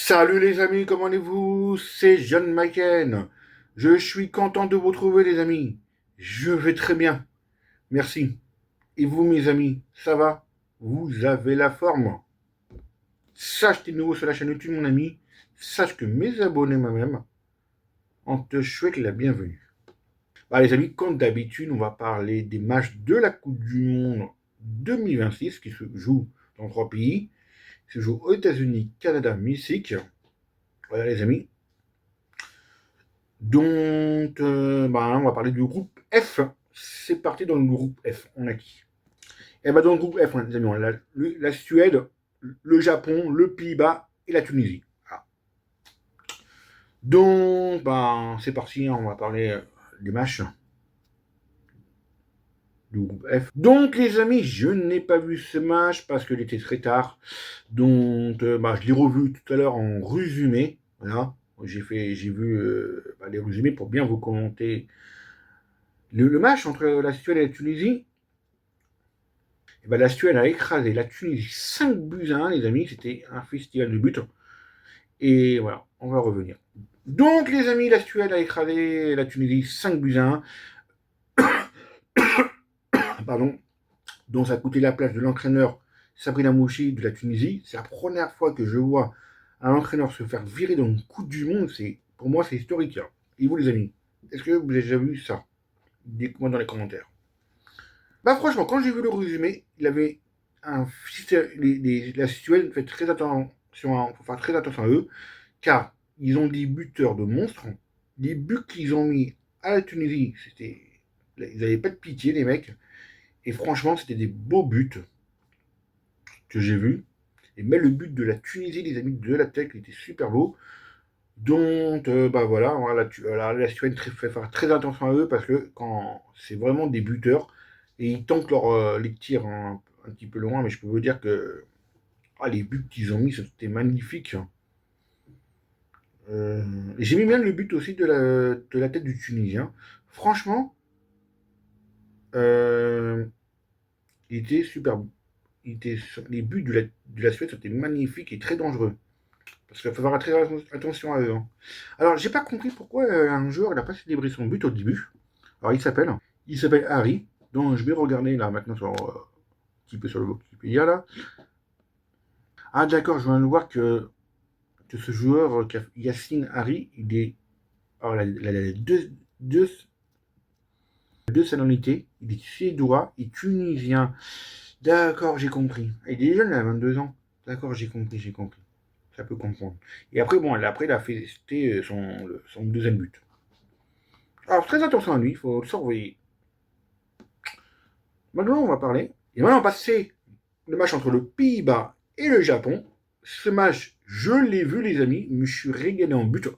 Salut les amis, comment allez-vous? C'est John Maken. Je suis content de vous retrouver les amis. Je vais très bien. Merci. Et vous mes amis, ça va? Vous avez la forme? Sache que tu es nouveau sur la chaîne YouTube mon ami. Sache que mes abonnés moi-même, on te souhaite la bienvenue. Bah, les amis, comme d'habitude, on va parler des matchs de la Coupe du Monde 2026 qui se jouent dans 3 pays. Qui se jouent aux États-Unis, Canada, Mexique. Voilà les amis. Donc, on va parler du groupe F. C'est parti dans le groupe F. On a qui? Et dans le groupe F, les amis, on a la Suède, le Japon, le Pays-Bas et la Tunisie. Voilà. Donc, c'est parti. On va parler des matchs du groupe F. Donc, les amis, je n'ai pas vu ce match parce qu'il était très tard. Donc, je l'ai revu tout à l'heure en résumé. Voilà. J'ai vu les résumés pour bien vous commenter le match entre la Suède et la Tunisie. La Suède a écrasé la Tunisie 5 buts à 1, les amis. C'était un festival de buts. Et voilà, on va revenir. Donc, les amis, la Suède a écrasé la Tunisie 5 buts à 1. Pardon. Donc, ça a coûté la place de l'entraîneur Sabrina Mouchi de la Tunisie. C'est la première fois que je vois un entraîneur se faire virer dans une Coupe du Monde. Pour moi, c'est historique. Et vous, les amis, est-ce que vous avez déjà vu ça? Dites-moi dans les commentaires. Franchement, quand j'ai vu le résumé, il avait un la Suède fait très attention, faut faire très attention à eux, car ils ont des buteurs de monstres. Les buts qu'ils ont mis à la Tunisie, ils n'avaient pas de pitié, les mecs. Et franchement, c'était des beaux buts que j'ai vus. Et même le but de la Tunisie, les amis, de la tête, il était super beau. Donc, voilà, la Suède fait faire très attention à eux parce que quand c'est vraiment des buteurs et ils tentent les tirs un petit peu loin, mais je peux vous dire que les buts qu'ils ont mis, c'était magnifique. J'ai mis bien le but aussi de la tête du Tunisien. Franchement, euh, il était super. Les buts de la Suède étaient magnifiques et très dangereux. Parce qu'il faut faire très attention à eux, hein. Alors, j'ai pas compris pourquoi un joueur n'a pas célébré son but au début. Alors, il s'appelle Harry. Donc, je vais regarder là maintenant un petit peu sur le Wikipédia là. Ah, d'accord, je viens de voir que ce joueur, Yassine Harry, il est. Alors, il a deux nationalités. Il est suédois et tunisien. D'accord, j'ai compris. Il est jeune, il a 22 ans. D'accord, j'ai compris. Ça peut comprendre. Et après, il a fait c'était son deuxième but. Alors, très attention à lui, il faut le surveiller. Maintenant, on va parler. Et maintenant, on va passer le match entre le Pays-Bas et le Japon. Ce match, je l'ai vu, les amis. Je me suis régalé en but.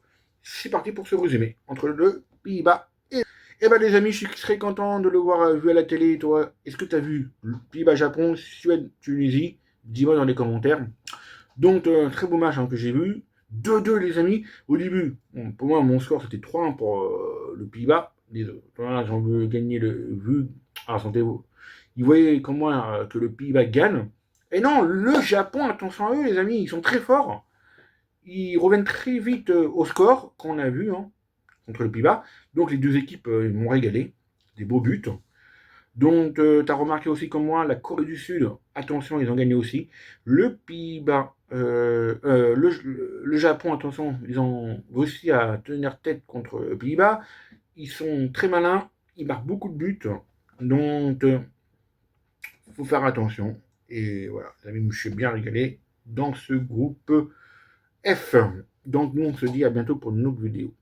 C'est parti pour ce résumé entre le Pays-Bas et. Eh ben, les amis, je suis très content de le voir vu à la télé. Toi, est-ce que tu as vu le Pays-Bas-Japon, Suède-Tunisie? Dis-moi dans les commentaires. Donc, très beau match que j'ai vu. 2-2, les amis. Au début, pour moi, mon score, c'était 3-1 pour le Pays-Bas. Voilà, j'en veux gagner le vu. Alors, sentez-vous. Ils voyaient comme moi que le Pays-Bas gagne. Et non, le Japon, attention à eux, les amis, ils sont très forts. Ils reviennent très vite au score qu'on a vu contre le Pays-Bas. Donc, les deux équipes m'ont régalé. Des beaux buts. Donc, tu as remarqué aussi comme moi, la Corée du Sud, attention, ils ont gagné aussi. Le Pays-Bas, le Japon, attention, ils ont réussi à tenir tête contre le Pays-Bas. Ils sont très malins, ils marquent beaucoup de buts. Donc, il faut faire attention. Et voilà, les amis, je me suis bien régalé dans ce groupe F. Donc, nous, on se dit à bientôt pour une autre vidéo.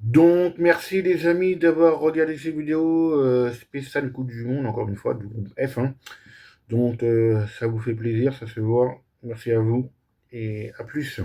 Donc, merci les amis d'avoir regardé ces vidéos spéciales Coupe du Monde, encore une fois, du groupe F, hein. Donc, ça vous fait plaisir, ça se voit. Merci à vous et à plus.